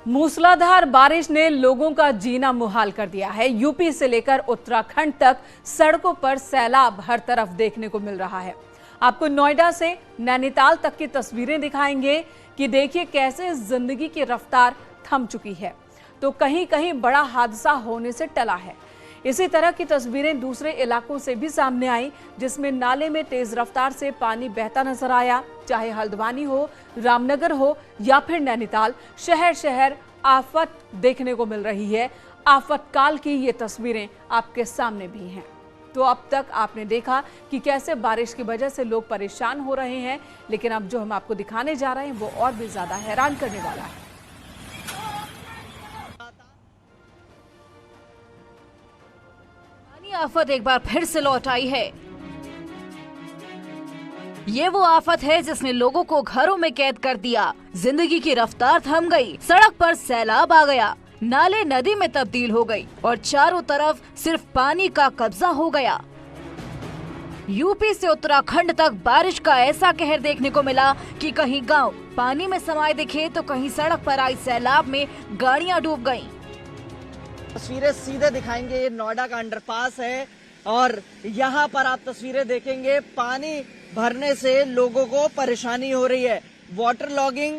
मूसलाधार बारिश ने लोगों का जीना मुहाल कर दिया है। यूपी से लेकर उत्तराखंड तक सड़कों पर सैलाब हर तरफ देखने को मिल रहा है। आपको नोएडा से नैनीताल तक की तस्वीरें दिखाएंगे कि देखिए कैसे जिंदगी की रफ्तार थम चुकी है, तो कहीं कहीं बड़ा हादसा होने से टला है। इसी तरह की तस्वीरें दूसरे इलाकों से भी सामने आई, जिसमें नाले में तेज रफ्तार से पानी बहता नजर आया। चाहे हल्द्वानी हो, रामनगर हो या फिर नैनीताल, शहर शहर आफत देखने को मिल रही है। आफतकाल की ये तस्वीरें आपके सामने भी हैं। तो अब तक आपने देखा कि कैसे बारिश की वजह से लोग परेशान हो रहे हैं, लेकिन अब जो हम आपको दिखाने जा रहे हैं वो और भी ज्यादा हैरान करने वाला है। आफत एक बार फिर से लौट आई है। ये वो आफत है जिसने लोगों को घरों में कैद कर दिया। जिंदगी की रफ्तार थम गई, सड़क पर सैलाब आ गया, नाले नदी में तब्दील हो गई और चारों तरफ सिर्फ पानी का कब्जा हो गया। यूपी से उत्तराखंड तक बारिश का ऐसा कहर देखने को मिला कि कहीं गांव पानी में समाये दिखे तो कहीं सड़क पर आई सैलाब में गाड़ियां डूब गईं। तस्वीरें सीधे दिखाएंगे। ये नोएडा का अंडरपास है और यहाँ पर आप तस्वीरें देखेंगे, पानी भरने से लोगों को परेशानी हो रही है। वाटर लॉगिंग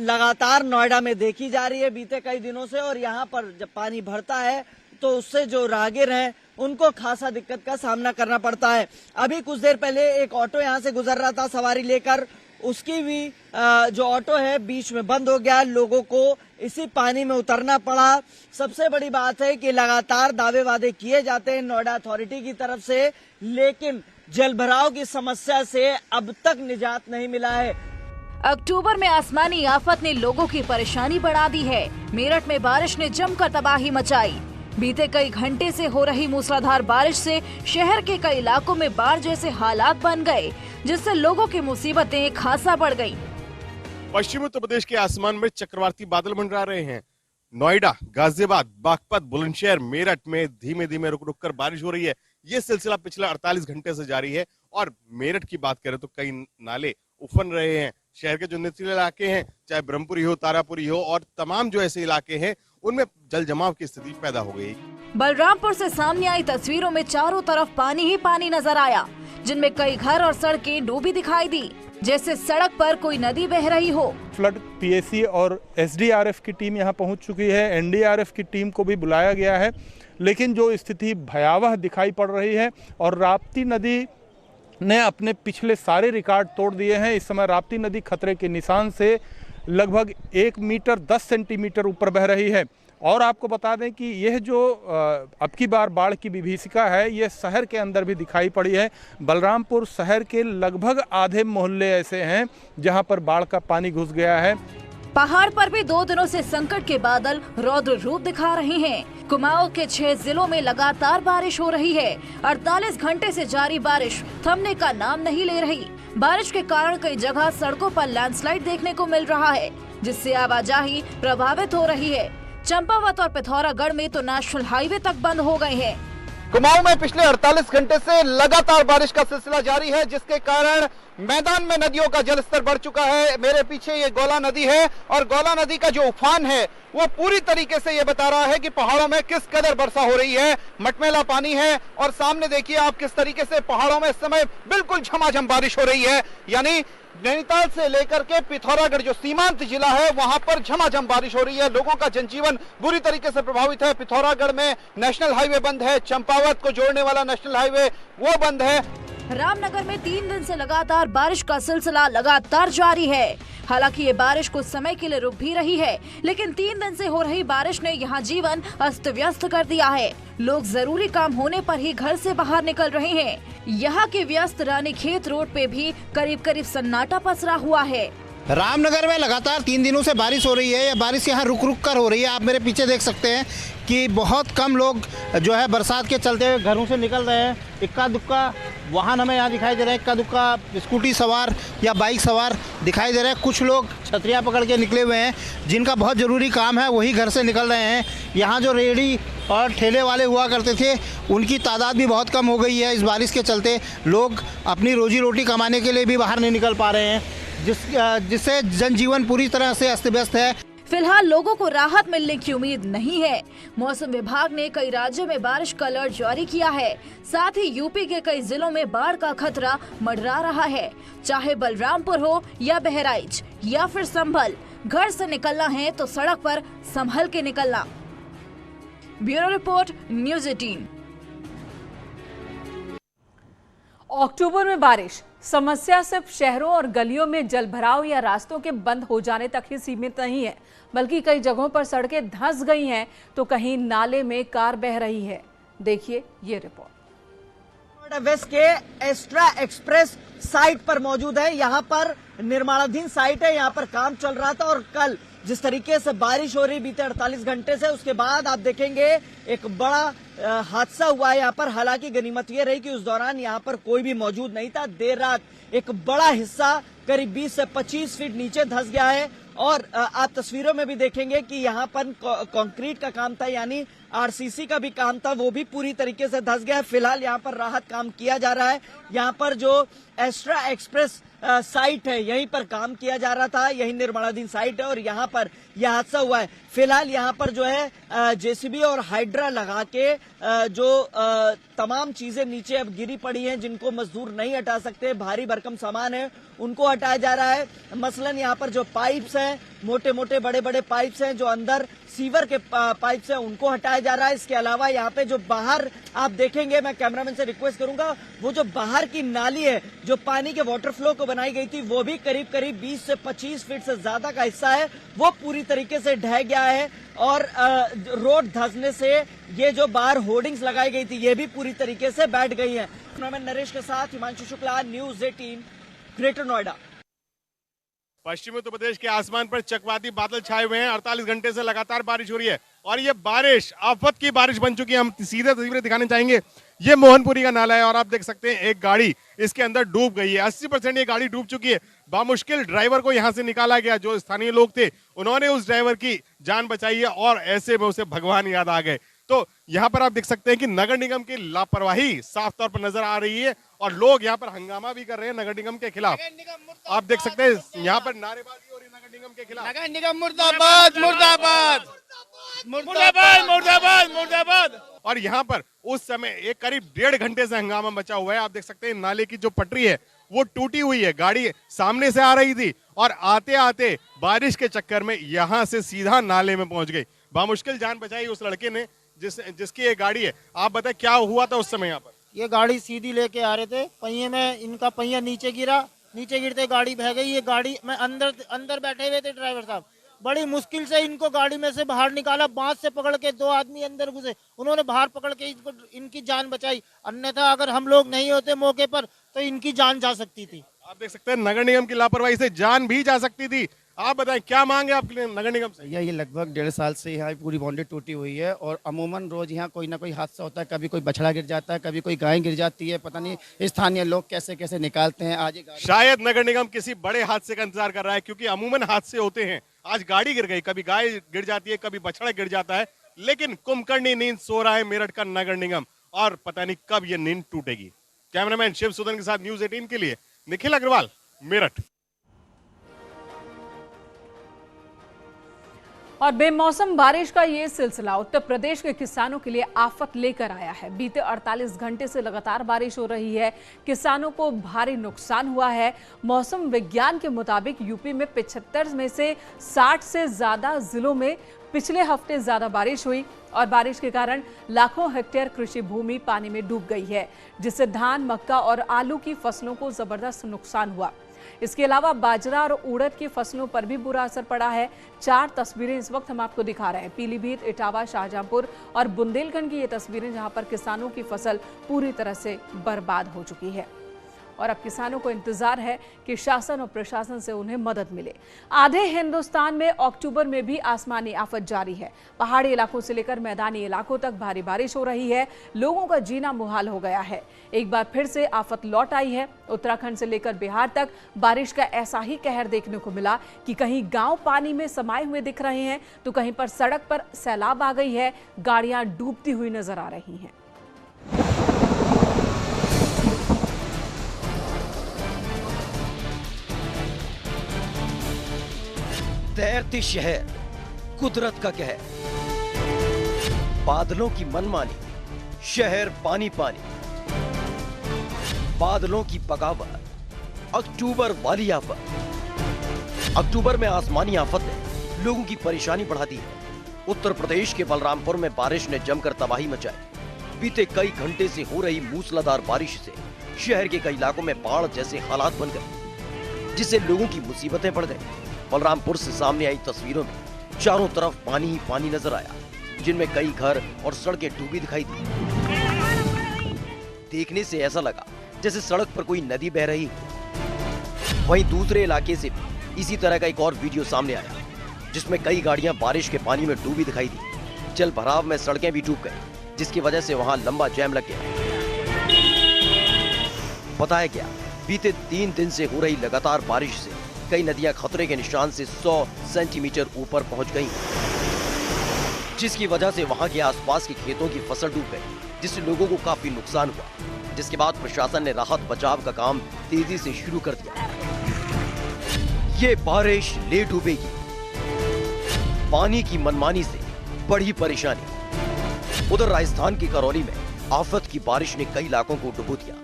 लगातार नोएडा में देखी जा रही है बीते कई दिनों से, और यहाँ पर जब पानी भरता है तो उससे जो राहगीर हैं उनको खासा दिक्कत का सामना करना पड़ता है। अभी कुछ देर पहले एक ऑटो यहाँ से गुजर रहा था सवारी लेकर, उसकी भी जो ऑटो है बीच में बंद हो गया। लोगों को इसी पानी में उतरना पड़ा। सबसे बड़ी बात है कि लगातार दावे वादे किए जाते हैं नोएडा अथॉरिटी की तरफ से, लेकिन जलभराव की समस्या से अब तक निजात नहीं मिला है। अक्टूबर में आसमानी आफत ने लोगों की परेशानी बढ़ा दी है। मेरठ में बारिश ने जमकर तबाही मचाई। बीते कई घंटे से हो रही मूसलाधार बारिश से शहर के कई इलाकों में बाढ़ जैसे हालात बन गए, जिससे लोगों की मुसीबतें खासा बढ़ गईं। पश्चिमी उत्तर प्रदेश के आसमान में चक्रवाती बादल मंडरा रहे हैं। नोएडा, गाजियाबाद, बागपत, बुलंदशहर, मेरठ में धीमे धीमे रुक रुक कर बारिश हो रही है। ये सिलसिला पिछले 48 घंटे से जारी है। और मेरठ की बात करें तो कई नाले उफन रहे हैं। शहर के जो निचले इलाके हैं, चाहे ब्रह्मपुरी हो, तारापुरी हो, और तमाम जो ऐसे इलाके हैं उनमें जल जमाव की स्थिति पैदा हो गई। बलरामपुर से सामने आई तस्वीरों में चारों तरफ पानी ही पानी नजर आया, जिनमें कई घर और सड़कें डूबी दिखाई दी, जैसे सड़क पर कोई नदी बह रही हो। फ्लड पीएसी और एसडीआरएफ की टीम यहां पहुंच चुकी है। एनडीआरएफ की टीम को भी बुलाया गया है, लेकिन जो स्थिति भयावह दिखाई पड़ रही है और राप्ती नदी ने अपने पिछले सारे रिकॉर्ड तोड़ दिए हैं। इस समय राप्ती नदी खतरे के निशान से लगभग 1 मीटर 10 सेंटीमीटर ऊपर बह रही है। और आपको बता दें कि यह जो अब की बार बाढ़ की विभीषिका है, यह शहर के अंदर भी दिखाई पड़ी है। बलरामपुर शहर के लगभग आधे मोहल्ले ऐसे हैं जहां पर बाढ़ का पानी घुस गया है। पहाड़ पर भी 2 दिनों से संकट के बादल रौद्र रूप दिखा रहे हैं। कुमाऊं के 6 जिलों में लगातार बारिश हो रही है। 48 घंटे से जारी बारिश थमने का नाम नहीं ले रही। बारिश के कारण कई जगह सड़कों पर लैंडस्लाइड देखने को मिल रहा है, जिससे आवाजाही प्रभावित हो रही है। चंपावत और पिथौरागढ़ में तो नेशनल हाईवे तक बंद हो गए हैं। कुमाऊं में पिछले 48 घंटे से लगातार बारिश का सिलसिला जारी है, जिसके कारण मैदान में नदियों का जलस्तर बढ़ चुका है। मेरे पीछे ये गौला नदी है और गौला नदी का जो उफान है वो पूरी तरीके से ये बता रहा है कि पहाड़ों में किस कदर वर्षा हो रही है। मटमैला पानी है और सामने देखिए आप किस तरीके से पहाड़ों में इस समय बिल्कुल झमाझम बारिश हो रही है। यानी नैनीताल से लेकर के पिथौरागढ़ जो सीमांत जिला है वहां पर झमाझम बारिश हो रही है। लोगों का जनजीवन बुरी तरीके से प्रभावित है। पिथौरागढ़ में नेशनल हाईवे बंद है, चंपावत को जोड़ने वाला नेशनल हाईवे वो बंद है। रामनगर में 3 दिन से लगातार बारिश का सिलसिला लगातार जारी है। हालांकि ये बारिश कुछ समय के लिए रुक भी रही है, लेकिन 3 दिन से हो रही बारिश ने यहाँ जीवन अस्त व्यस्त कर दिया है। लोग जरूरी काम होने पर ही घर से बाहर निकल रहे हैं। यहाँ के व्यस्त रानीखेत रोड पे भी करीब करीब सन्नाटा पसरा हुआ है। रामनगर में लगातार 3 दिनों से बारिश हो रही है। यह बारिश यहाँ रुक रुक कर हो रही है। आप मेरे पीछे देख सकते हैं कि बहुत कम लोग जो है बरसात के चलते घरों से निकल रहे हैं। इक्का दुक्का वाहन हमें यहाँ दिखाई दे रहे हैं, इक्का दुक्का स्कूटी सवार या बाइक सवार दिखाई दे रहे हैं। कुछ लोग छतरियाँ पकड़ के निकले हुए हैं, जिनका बहुत ज़रूरी काम है वही घर से निकल रहे हैं। यहाँ जो रेहड़ी और ठेले वाले हुआ करते थे उनकी तादाद भी बहुत कम हो गई है। इस बारिश के चलते लोग अपनी रोजी रोटी कमाने के लिए भी बाहर नहीं निकल पा रहे हैं, जिससे जनजीवन पूरी तरह से अस्त व्यस्त है। फिलहाल लोगों को राहत मिलने की उम्मीद नहीं है। मौसम विभाग ने कई राज्यों में बारिश का अलर्ट जारी किया है। साथ ही यूपी के कई जिलों में बाढ़ का खतरा मंडरा रहा है। चाहे बलरामपुर हो या बहराइच या फिर संभल, घर से निकलना है तो सड़क पर संभल के निकलना। Bureau report, news 18। अक्टूबर में बारिश, समस्या सिर्फ शहरों और गलियों में जलभराव या रास्तों के बंद हो जाने तक ही सीमित नहीं है, बल्कि कई जगहों पर सड़कें धंस गई हैं तो कहीं नाले में कार बह रही है। देखिए ये रिपोर्ट। नोएडा वेस्ट के एस्ट्रा एक्सप्रेस साइट पर मौजूद है। यहाँ पर निर्माणाधीन साइट है, यहाँ पर काम चल रहा था और कल जिस तरीके से बारिश हो रही बीते 48 घंटे से, उसके बाद आप देखेंगे एक बड़ा हादसा हुआ है यहाँ पर। हालांकि गनीमत ये रही कि उस दौरान यहाँ पर कोई भी मौजूद नहीं था। देर रात एक बड़ा हिस्सा करीब 20 से 25 फीट नीचे धंस गया है और आप तस्वीरों में भी देखेंगे कि यहाँ पर कंक्रीट का काम था, यानी आरसीसी का भी काम था, वो भी पूरी तरीके से धंस गया है। फिलहाल यहाँ पर राहत काम किया जा रहा है। यहाँ पर जो एस्ट्रा एक्सप्रेस साइट है, यहीं पर काम किया जा रहा था, यही निर्माणाधीन साइट है और यहाँ पर यह हादसा हुआ है। फिलहाल यहाँ पर जो है जेसीबी और हाइड्रा लगा के जो तमाम चीजें नीचे अब गिरी पड़ी हैं, जिनको मजदूर नहीं हटा सकते, भारी भरकम सामान है, उनको हटाया जा रहा है। मसलन यहाँ पर जो पाइप्स हैं, मोटे मोटे बड़े बड़े पाइप्स हैं, जो अंदर सीवर के पाइप्स हैं, उनको हटाया जा रहा है। इसके अलावा यहाँ पे जो बाहर आप देखेंगे, मैं कैमरामैन से रिक्वेस्ट करूंगा, वो जो बाहर की नाली है जो पानी के वाटर फ्लो को बनाई गई थी, वो भी करीब करीब 20 से 25 फीट से ज्यादा का हिस्सा है, वो पूरी तरीके से ढह गया है। और रोड धंसने से ये जो बाहर होर्डिंग्स लगाई गई थी, ये भी पूरी तरीके से बैठ गई है। कैमरामैन नरेश के साथ हिमांशु शुक्ला, न्यूज़ 18, ग्रेटर नोएडा। पश्चिमी उत्तर प्रदेश के आसमान पर चक्रवाती बादल छाए हुए हैं। 48 घंटे से लगातार बारिश हो रही है और ये बारिश आफत की बारिश बन चुकी है। हम सीधे तस्वीरें दिखाने चाहेंगे। ये मोहनपुरी का नाला है और आप देख सकते हैं एक गाड़ी इसके अंदर डूब गई है। 80% ये गाड़ी डूब चुकी है। बामुश्किल ड्राइवर को यहां से निकाला गया। जो स्थानीय लोग थे उन्होंने उस ड्राइवर की जान बचाई है और ऐसे में उसे भगवान याद आ गए। तो यहाँ पर आप देख सकते हैं कि नगर निगम की लापरवाही साफ तौर पर नजर आ रही है और लोग यहाँ पर हंगामा भी कर रहे हैं नगर निगम के खिलाफ। आप देख सकते हैं यहाँ पर नारेबाजी हो रही है नगर निगम के खिलाफ। नगर निगम मुर्दाबाद मुर्दाबाद मुर्दाबाद मुर्दाबाद मुर्दाबाद। और यहाँ पर उस समय एक करीब 1.5 घंटे से हंगामा मचा हुआ है। आप देख सकते हैं नाले की जो पटरी है वो टूटी हुई है। गाड़ी सामने से आ रही थी और आते आते बारिश के चक्कर में यहाँ से सीधा नाले में पहुंच गई। बामुश्किल जान बचाई उस लड़के ने जिसकी ये गाड़ी है। आप बताएं क्या हुआ था उस समय यहाँ पर? ये गाड़ी सीधी लेके आ रहे थे, पहिए में इनका पहिया नीचे गिरा, नीचे गिरते गाड़ी बह गई। ये गाड़ी में अंदर बैठे हुए थे ड्राइवर साहब, बड़ी मुश्किल से इनको गाड़ी में से बाहर निकाला। बांस से पकड़ के 2 आदमी अंदर घुसे, उन्होंने बाहर पकड़ के इनकी जान बचाई। अन्यथा अगर हम लोग नहीं होते मौके पर तो इनकी जान जा सकती थी। आप देख सकते हैं नगर निगम की लापरवाही से जान भी जा सकती थी। आप बताएं क्या मांगे आपके नगर निगम से? ये लगभग 1.5 साल से यहाँ पूरी बाउंड्री टूटी हुई है और अमूमन रोज यहाँ कोई ना कोई हादसा होता है। कभी कोई बछड़ा गिर जाता है, कभी कोई गाय गिर जाती है। पता नहीं स्थानीय लोग कैसे कैसे निकालते हैं। आज शायद नगर निगम किसी बड़े हादसे का इंतजार कर रहा है, क्योंकि अमूमन हादसे होते हैं। आज गाड़ी गिर गई, कभी गाय गिर जाती है, कभी बछड़ा गिर जाता है, लेकिन कुंभकर्णी नींद सो रहा है मेरठ का नगर निगम और पता नहीं कब ये नींद टूटेगी। कैमरामैन शिव सुदन के साथ न्यूज़ 18 के लिए निखिल अग्रवाल, मेरठ। और बेमौसम बारिश का ये सिलसिला उत्तर प्रदेश के किसानों के लिए आफत लेकर आया है। बीते 48 घंटे से लगातार बारिश हो रही है, किसानों को भारी नुकसान हुआ है। मौसम विज्ञान के मुताबिक यूपी में 75 में से 60 से ज्यादा जिलों में पिछले हफ्ते ज्यादा बारिश हुई और बारिश के कारण लाखों हेक्टेयर कृषि भूमि पानी में डूब गई है, जिससे धान, मक्का और आलू की फसलों को जबरदस्त नुकसान हुआ। इसके अलावा बाजरा और उड़द की फसलों पर भी बुरा असर पड़ा है। 4 तस्वीरें इस वक्त हम आपको दिखा रहे हैं। पीलीभीत, इटावा, शाहजहांपुर और बुंदेलखंड की ये तस्वीरें, जहां पर किसानों की फसल पूरी तरह से बर्बाद हो चुकी है और अब किसानों को इंतजार है कि शासन और प्रशासन से उन्हें मदद मिले। आधे हिंदुस्तान में अक्टूबर में भी आसमानी आफत जारी है। पहाड़ी इलाकों से लेकर मैदानी इलाकों तक भारी बारिश हो रही है। लोगों का जीना मुहाल हो गया है। एक बार फिर से आफत लौट आई है। उत्तराखंड से लेकर बिहार तक बारिश का ऐसा ही कहर देखने को मिला कि कहीं गांव पानी में समाये हुए दिख रहे हैं तो कहीं पर सड़क पर सैलाब आ गई है। गाड़ियां डूबती हुई नजर आ रही हैं। तैरती शहर कुदरत का कहर, बादलों की मनमानी, शहर पानी पानी, बादलों की बगावत, अक्टूबर वाली आफत। अक्टूबर में आसमानी आफत ने लोगों की परेशानी बढ़ा दी है। उत्तर प्रदेश के बलरामपुर में बारिश ने जमकर तबाही मचाई। बीते कई घंटे से हो रही मूसलाधार बारिश से शहर के कई इलाकों में बाढ़ जैसे हालात बन गए, जिससे लोगों की मुसीबतें बढ़ गई। बलरामपुर से सामने आई तस्वीरों में चारों तरफ पानी ही पानी नजर आया, जिनमें कई घर और सड़कें डूबी दिखाई दी। देखने से ऐसा लगा जैसे सड़क पर कोई नदी बह रही हो। वहीं दूसरे इलाके से भी इसी तरह का एक और वीडियो सामने आया, जिसमें कई गाड़ियां बारिश के पानी में डूबी दिखाई दी। जल भराव में सड़कें भी डूब गई, जिसकी वजह से वहां लंबा जैम लग गया। बताया गया, बीते 3 दिन से हो रही लगातार बारिश से कई नदियां खतरे के निशान से 100 सेंटीमीटर ऊपर पहुंच गई, जिसकी वजह से वहां के आसपास के खेतों की फसल डूब गई, जिससे लोगों को काफी नुकसान हुआ। जिसके बाद प्रशासन ने राहत बचाव का काम तेजी से शुरू कर दिया। ये बारिश ले डूबेगी, पानी की मनमानी से बड़ी परेशानी। उधर राजस्थान के करौली में आफत की बारिश ने कई इलाकों को डुबो दिया।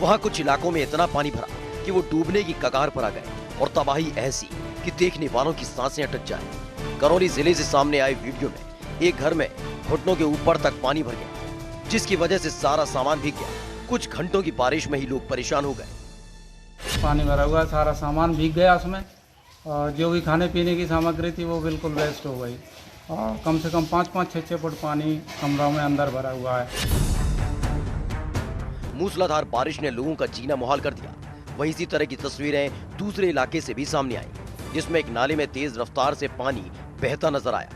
वहां कुछ इलाकों में इतना पानी भरा कि वो डूबने की कगार पर आ गए, और तबाही ऐसी कि देखने वालों की सांसें अटक जाए। करौली जिले से सामने आए वीडियो में एक घर में घुटनों के ऊपर तक पानी भर गया, जिसकी वजह से सारा सामान भीग गया। कुछ घंटों की बारिश में ही लोग परेशान हो गए। पानी भरा हुआ, सारा सामान भीग गया उसमें, और जो भी खाने पीने की सामग्री थी वो बिल्कुल वेस्ट हो गई। और कम से कम 5-6 फुट पानी कमरों में अंदर भरा हुआ है। मूसलाधार बारिश ने लोगों का जीना मुहाल कर दिया। वहीं इसी तरह की तस्वीरें दूसरे इलाके से भी सामने आई, जिसमें एक नाले में तेज रफ्तार से पानी बहता नजर आया।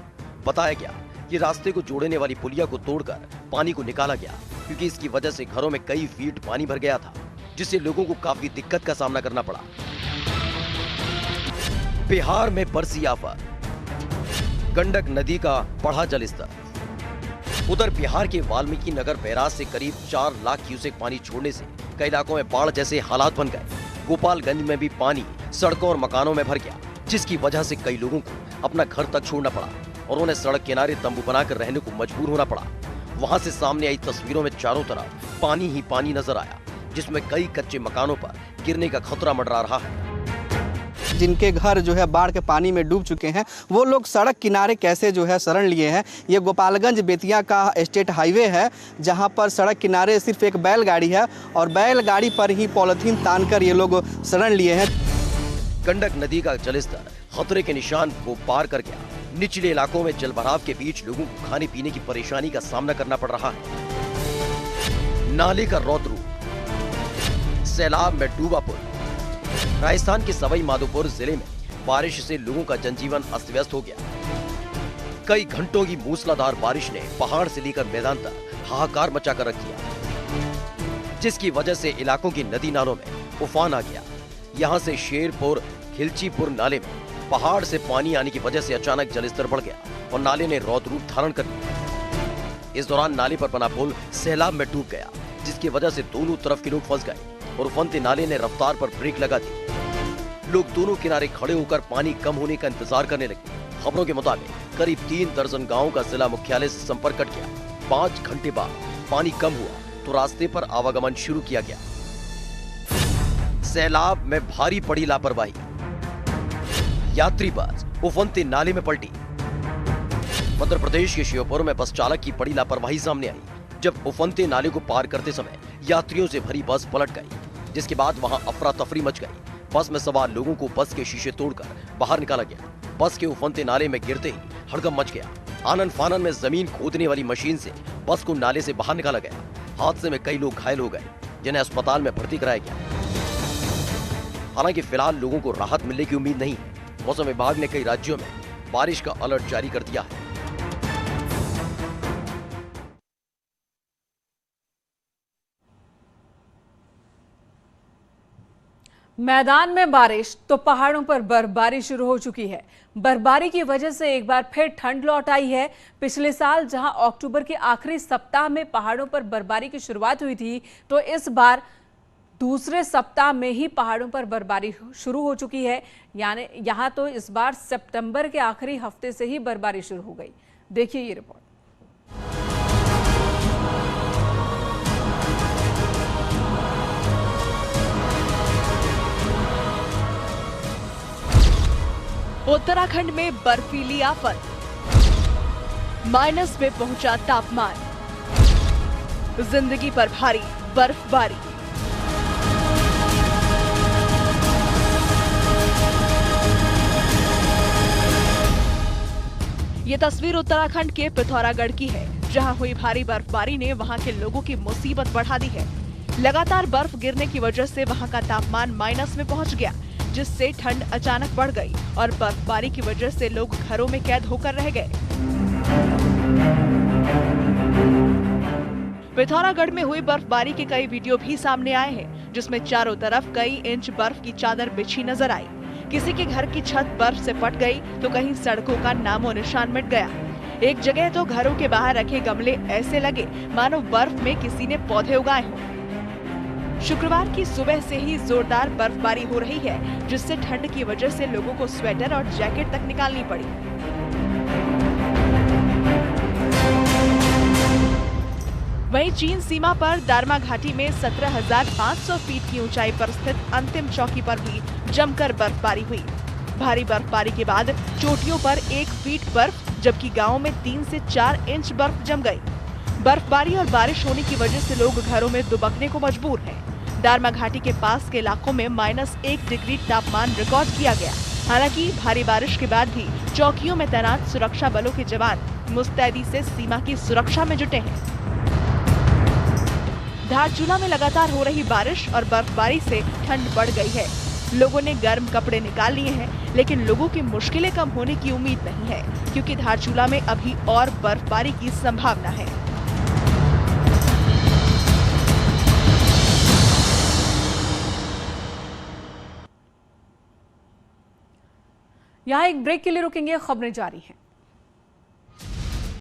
बताया गया कि रास्ते को जोड़ने वाली पुलिया को तोड़कर पानी को निकाला गया, क्योंकि इसकी वजह से घरों में कई फीट पानी भर गया था, जिससे लोगों को काफी दिक्कत का सामना करना पड़ा। बिहार में बरसी आफत, गंडक नदी का बढ़ा जलस्तर। उधर बिहार के वाल्मीकि नगर बैराज से करीब 4 लाख क्यूसेक पानी छोड़ने से कई इलाकों में बाढ़ जैसे हालात बन गए। गोपालगंज में भी पानी सड़कों और मकानों में भर गया, जिसकी वजह से कई लोगों को अपना घर तक छोड़ना पड़ा और उन्हें सड़क किनारे तंबू बनाकर रहने को मजबूर होना पड़ा। वहां से सामने आई तस्वीरों में चारों तरफ पानी ही पानी नजर आया, जिसमें कई कच्चे मकानों पर गिरने का खतरा मंडरा रहा है। जिनके घर जो है बाढ़ के पानी में डूब चुके हैं, वो लोग सड़क किनारे कैसे जो है शरण लिए हैं। ये गोपालगंज बेतिया का स्टेट हाईवे है, जहां पर सड़क किनारे सिर्फ एक बैलगाड़ी है, और बैलगाड़ी पर ही पॉलिथीन तानकर ये लोग शरण लिए हैं। गंडक नदी का जलस्तर खतरे के निशान को पार कर गया। निचले इलाकों में जलभराव के बीच लोगों को खाने पीने की परेशानी का सामना करना पड़ रहा है। नाले का रौद्र रूप, सैलाब में डूबा पुल। राजस्थान के सवाई माधोपुर जिले में बारिश से लोगों का जनजीवन अस्त व्यस्त हो गया। कई घंटों की मूसलाधार बारिश ने पहाड़ से लेकर मैदान तक हाहाकार मचाकर रख दिया, जिसकी वजह से इलाकों की नदी नालों में उफान आ गया। यहां से शेरपुर खिलचीपुर नाले में पहाड़ से पानी आने की वजह से अचानक जलस्तर बढ़ गया और नाले ने रौद्र रूप धारण कर लिया। इस दौरान नाले पर बना पुल सैलाब में डूब गया, जिसकी वजह से दोनों तरफ के लोग फंस गए और उफनते नाले ने रफ्तार पर ब्रेक लगा दी। लोग दोनों किनारे खड़े होकर पानी कम होने का इंतजार करने लगे। खबरों के मुताबिक करीब 3 दर्जन गांवों का जिला मुख्यालय से संपर्क कट गया। 5 घंटे बाद पानी कम हुआ तो रास्ते पर आवागमन शुरू किया गया। सैलाब में भारी पड़ी लापरवाही, यात्री बस उफनते नाले में पलटी। मध्य प्रदेश के श्योपुर में बस चालक की बड़ी लापरवाही सामने आई, जब उफनते नाले को पार करते समय यात्रियों से भरी बस पलट गई, जिसके बाद वहां अफरा तफरी मच गई। बस में सवार लोगों को बस के शीशे तोड़कर बाहर निकाला गया। बस के उफनते नाले में गिरते ही हड़कंप मच गया। आनन फानन में जमीन खोदने वाली मशीन से बस को नाले से बाहर निकाला गया। हादसे में कई लोग घायल हो गए, जिन्हें अस्पताल में भर्ती कराया गया। हालांकि फिलहाल लोगों को राहत मिलने की उम्मीद नहीं है। मौसम विभाग ने कई राज्यों में बारिश का अलर्ट जारी कर दिया है। मैदान में बारिश तो पहाड़ों पर बर्फबारी शुरू हो चुकी है। बर्फबारी की वजह से एक बार फिर ठंड लौट आई है। पिछले साल जहां अक्टूबर के आखिरी सप्ताह में पहाड़ों पर बर्फबारी की शुरुआत हुई थी, तो इस बार दूसरे सप्ताह में ही पहाड़ों पर बर्फबारी शुरू हो चुकी है। यानी यहाँ तो इस बार सितंबर के आखिरी हफ्ते से ही बर्फबारी शुरू हो गई। देखिए ये रिपोर्ट। उत्तराखंड में बर्फीली आफत, माइनस में पहुंचा तापमान, जिंदगी पर भारी बर्फबारी। ये तस्वीर उत्तराखंड के पिथौरागढ़ की है, जहां हुई भारी बर्फबारी ने वहां के लोगों की मुसीबत बढ़ा दी है। लगातार बर्फ गिरने की वजह से वहां का तापमान माइनस में पहुंच गया, जिससे ठंड अचानक बढ़ गई और बर्फबारी की वजह से लोग घरों में कैद होकर रह गए। पिथौरागढ़ में हुई बर्फबारी के कई वीडियो भी सामने आए हैं, जिसमें चारों तरफ कई इंच बर्फ की चादर बिछी नजर आई। किसी के घर की छत बर्फ से फट गई तो कहीं सड़कों का नामो निशान मिट गया। एक जगह तो घरों के बाहर रखे गमले ऐसे लगे मानो बर्फ में किसी ने पौधे उगाए हों। शुक्रवार की सुबह से ही जोरदार बर्फबारी हो रही है, जिससे ठंड की वजह से लोगों को स्वेटर और जैकेट तक निकालनी पड़ी। वहीं चीन सीमा पर दारमा घाटी में 17,500 फीट की ऊंचाई पर स्थित अंतिम चौकी पर भी जमकर बर्फबारी हुई। भारी बर्फबारी के बाद चोटियों पर 1 फीट बर्फ, जबकि गांवों में 3 से 4 इंच बर्फ जम गई। बर्फबारी और बारिश होने की वजह से लोग घरों में दुबकने को मजबूर हैं। दारमा घाटी के पास के इलाकों में -1 डिग्री तापमान रिकॉर्ड किया गया। हालांकि भारी बारिश के बाद भी चौकियों में तैनात सुरक्षा बलों के जवान मुस्तैदी से सीमा की सुरक्षा में जुटे हैं। धारचूला में लगातार हो रही बारिश और बर्फबारी से ठंड बढ़ गई है। लोगों ने गर्म कपड़े निकाल लिए हैं, लेकिन लोगों की मुश्किलें कम होने की उम्मीद नहीं है, क्योंकि धारचूला में अभी और बर्फबारी की संभावना है। यहाँ एक ब्रेक के लिए रुकेंगे, खबरें जारी हैं।